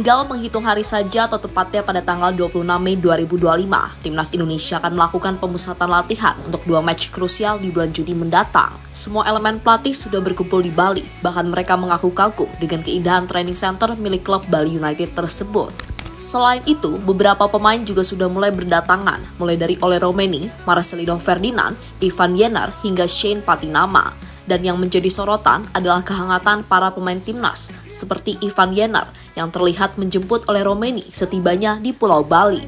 Tinggal menghitung hari saja atau tepatnya pada tanggal 26 Mei 2025, Timnas Indonesia akan melakukan pemusatan latihan untuk 2 match krusial di bulan Juni mendatang. Semua elemen pelatih sudah berkumpul di Bali, bahkan mereka mengaku kagum dengan keindahan training center milik klub Bali United tersebut. Selain itu, beberapa pemain juga sudah mulai berdatangan, mulai dari Ole Roumanie, Marcelino Ferdinand, Ivan Jenner, hingga Shane Patinama. Dan yang menjadi sorotan adalah kehangatan para pemain timnas, seperti Ivan Jenner yang terlihat menjemput Ole Roumanie setibanya di Pulau Bali.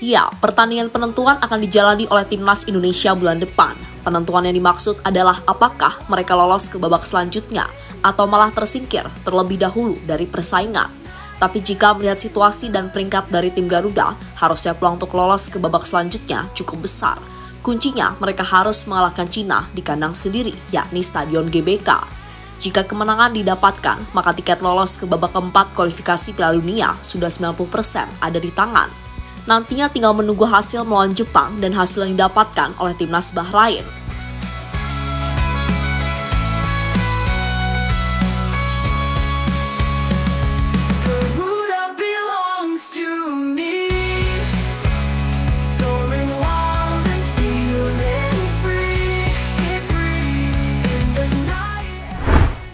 Ya, pertandingan penentuan akan dijalani oleh Timnas Indonesia bulan depan. Penentuan yang dimaksud adalah apakah mereka lolos ke babak selanjutnya atau malah tersingkir terlebih dahulu dari persaingan. Tapi jika melihat situasi dan peringkat dari tim Garuda, harusnya peluang untuk lolos ke babak selanjutnya cukup besar. Kuncinya mereka harus mengalahkan Cina di kandang sendiri, yakni Stadion GBK. Jika kemenangan didapatkan, maka tiket lolos ke babak keempat kualifikasi Piala Dunia sudah 90% ada di tangan. Nantinya tinggal menunggu hasil melawan Jepang dan hasil yang didapatkan oleh timnas Bahrain.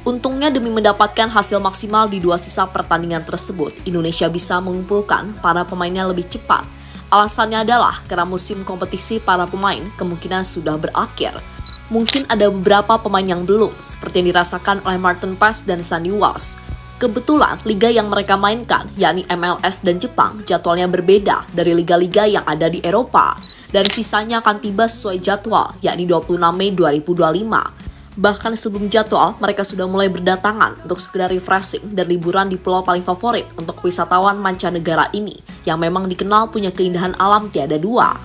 Untungnya demi mendapatkan hasil maksimal di 2 sisa pertandingan tersebut, Indonesia bisa mengumpulkan para pemainnya lebih cepat. Alasannya adalah karena musim kompetisi para pemain kemungkinan sudah berakhir. Mungkin ada beberapa pemain yang belum, seperti yang dirasakan oleh Martin Paes dan Sandy Walsh. Kebetulan, liga yang mereka mainkan, yakni MLS dan Jepang, jadwalnya berbeda dari liga-liga yang ada di Eropa. Dan sisanya akan tiba sesuai jadwal, yakni 26 Mei 2025. Bahkan sebelum jadwal, mereka sudah mulai berdatangan untuk sekedar refreshing dan liburan di pulau paling favorit untuk wisatawan mancanegara ini, yang memang dikenal punya keindahan alam tiada dua.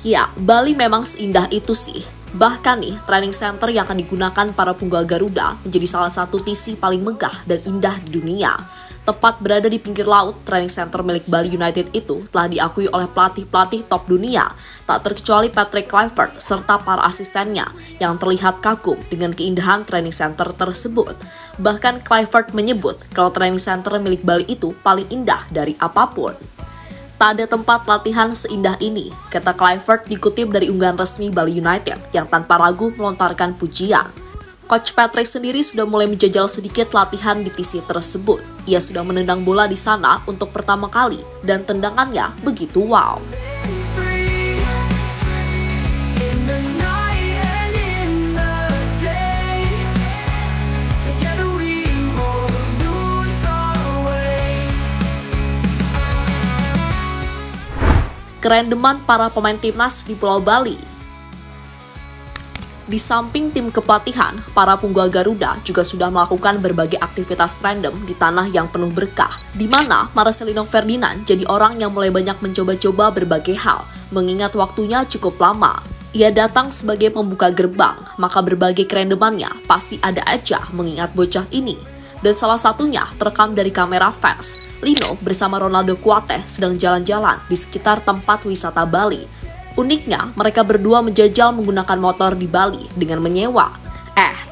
Ya, Bali memang seindah itu sih. Bahkan nih, training center yang akan digunakan para punggawa Garuda menjadi salah satu TC paling megah dan indah di dunia. Tepat berada di pinggir laut, training center milik Bali United itu telah diakui oleh pelatih-pelatih top dunia, tak terkecuali Patrick Kluivert serta para asistennya yang terlihat kagum dengan keindahan training center tersebut. Bahkan Kluivert menyebut kalau training center milik Bali itu paling indah dari apapun. Tak ada tempat latihan seindah ini, kata Kluivert dikutip dari unggahan resmi Bali United yang tanpa ragu melontarkan pujian. Coach Patrick sendiri sudah mulai menjajal sedikit latihan di TC tersebut. Ia sudah menendang bola di sana untuk pertama kali dan tendangannya begitu wow. Kerendeman para pemain timnas di Pulau Bali. Di samping tim kepelatihan, para punggawa Garuda juga sudah melakukan berbagai aktivitas random di tanah yang penuh berkah, di mana Marcelino Ferdinand jadi orang yang mulai banyak mencoba-coba berbagai hal, mengingat waktunya cukup lama. Ia datang sebagai pembuka gerbang, maka berbagai kerendemannya pasti ada aja mengingat bocah ini. Dan salah satunya terekam dari kamera fans. Lino bersama Ronaldo Kuate sedang jalan-jalan di sekitar tempat wisata Bali. Uniknya, mereka berdua menjajal menggunakan motor di Bali dengan menyewa.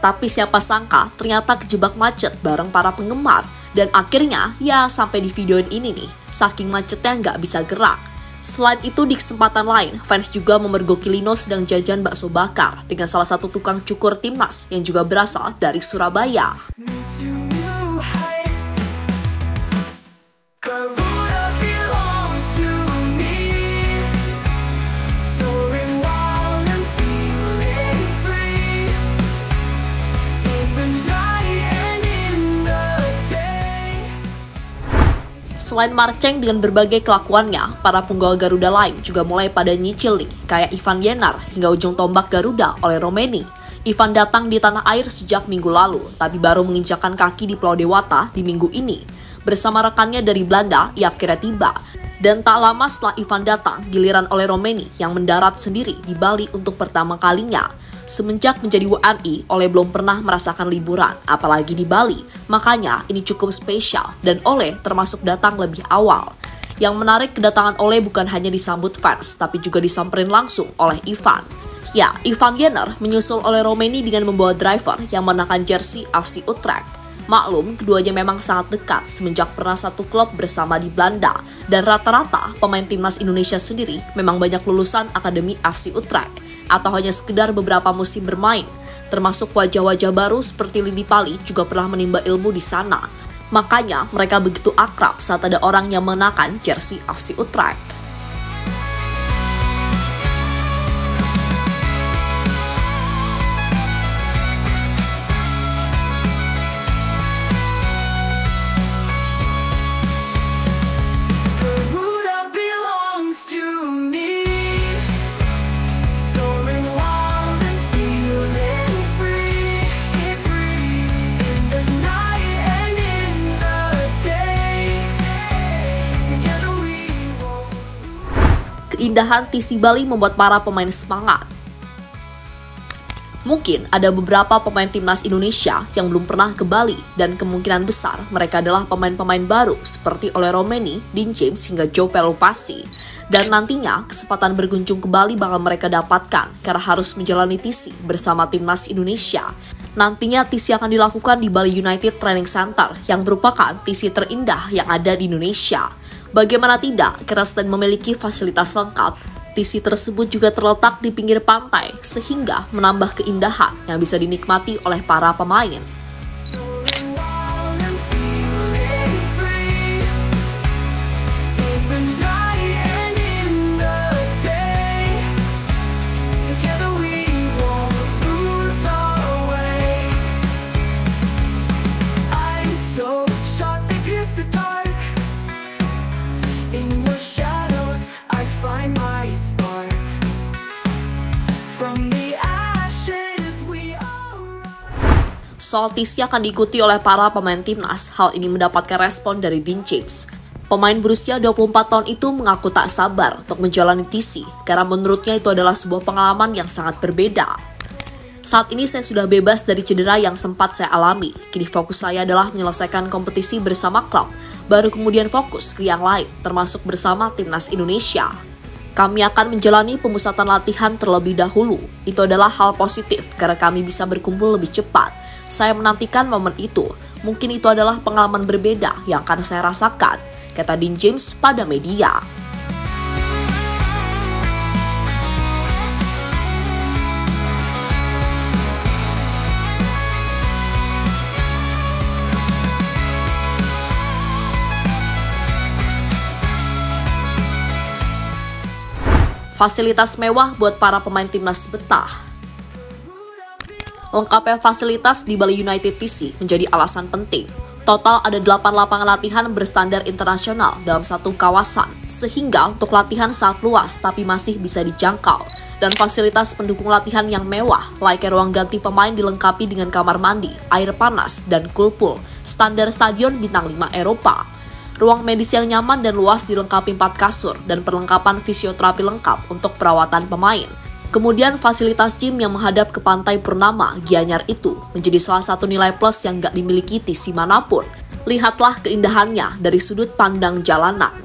Tapi siapa sangka ternyata kejebak macet bareng para penggemar. Dan akhirnya, ya sampai di videoin ini nih, saking macetnya nggak bisa gerak. Selain itu, di kesempatan lain, fans juga memergoki Lino sedang jajan bakso bakar dengan salah satu tukang cukur timnas yang juga berasal dari Surabaya. Selain Marceng dengan berbagai kelakuannya, para punggawa Garuda lain juga mulai pada nyicil nih, kayak Ivan Yenar hingga ujung tombak Garuda oleh Romeni. Ivan datang di tanah air sejak minggu lalu, tapi baru menginjakan kaki di Pulau Dewata di minggu ini. Bersama rekannya dari Belanda, ia akhirnya tiba. Dan tak lama setelah Ivan datang, giliran oleh Romeni yang mendarat sendiri di Bali untuk pertama kalinya. Semenjak menjadi WNI, Ole belum pernah merasakan liburan, apalagi di Bali. Makanya ini cukup spesial dan Ole termasuk datang lebih awal. Yang menarik, kedatangan Ole bukan hanya disambut fans, tapi juga disamperin langsung oleh Ivan. Ya, Ivan Yenar menyusul oleh Romeni dengan membawa driver yang mengenakan jersey FC Utrecht. Maklum, keduanya memang sangat dekat semenjak pernah satu klub bersama di Belanda. Dan rata-rata pemain timnas Indonesia sendiri memang banyak lulusan Akademi FC Utrecht atau hanya sekedar beberapa musim bermain. Termasuk wajah-wajah baru seperti Lili Pali juga pernah menimba ilmu di sana. Makanya mereka begitu akrab saat ada orang yang mengenakan jersey FC Utrecht. Keindahan TC Bali membuat para pemain semangat. Mungkin ada beberapa pemain timnas Indonesia yang belum pernah ke Bali dan kemungkinan besar mereka adalah pemain-pemain baru seperti Ole Romeni, Dean James hingga Joe Pelupasi. Dan nantinya kesempatan berkunjung ke Bali bakal mereka dapatkan karena harus menjalani TC bersama timnas Indonesia. Nantinya TC akan dilakukan di Bali United Training Center yang merupakan TC terindah yang ada di Indonesia. Bagaimana tidak, karena selain memiliki fasilitas lengkap, TC tersebut juga terletak di pinggir pantai sehingga menambah keindahan yang bisa dinikmati oleh para pemain. Soal TC akan diikuti oleh para pemain timnas. Hal ini mendapatkan respon dari Dean James. Pemain berusia 24 tahun itu mengaku tak sabar untuk menjalani TC karena menurutnya itu adalah sebuah pengalaman yang sangat berbeda. Saat ini saya sudah bebas dari cedera yang sempat saya alami. Kini fokus saya adalah menyelesaikan kompetisi bersama klub, baru kemudian fokus ke yang lain, termasuk bersama timnas Indonesia. Kami akan menjalani pemusatan latihan terlebih dahulu. Itu adalah hal positif karena kami bisa berkumpul lebih cepat. Saya menantikan momen itu. Mungkin itu adalah pengalaman berbeda yang akan saya rasakan, kata Dean James pada media. Fasilitas mewah buat para pemain timnas betah. Lengkapnya fasilitas di Bali United TC menjadi alasan penting. Total ada 8 lapangan latihan berstandar internasional dalam satu kawasan, sehingga untuk latihan sangat luas tapi masih bisa dijangkau. Dan fasilitas pendukung latihan yang mewah, layaknya ruang ganti pemain dilengkapi dengan kamar mandi, air panas, dan cool pool, standar stadion bintang 5 Eropa. Ruang medis yang nyaman dan luas dilengkapi 4 kasur dan perlengkapan fisioterapi lengkap untuk perawatan pemain. Kemudian fasilitas gym yang menghadap ke pantai Purnama, Gianyar itu menjadi salah satu nilai plus yang gak dimiliki TC manapun. Lihatlah keindahannya dari sudut pandang jalanan.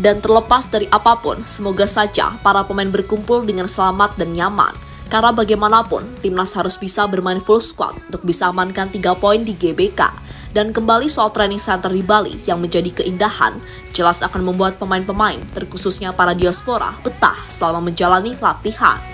Dan terlepas dari apapun, semoga saja para pemain berkumpul dengan selamat dan nyaman. Karena bagaimanapun, timnas harus bisa bermain full squad untuk bisa amankan 3 poin di GBK. Dan kembali soal training center di Bali yang menjadi keindahan, jelas akan membuat pemain-pemain, terkhususnya para diaspora, betah selama menjalani latihan.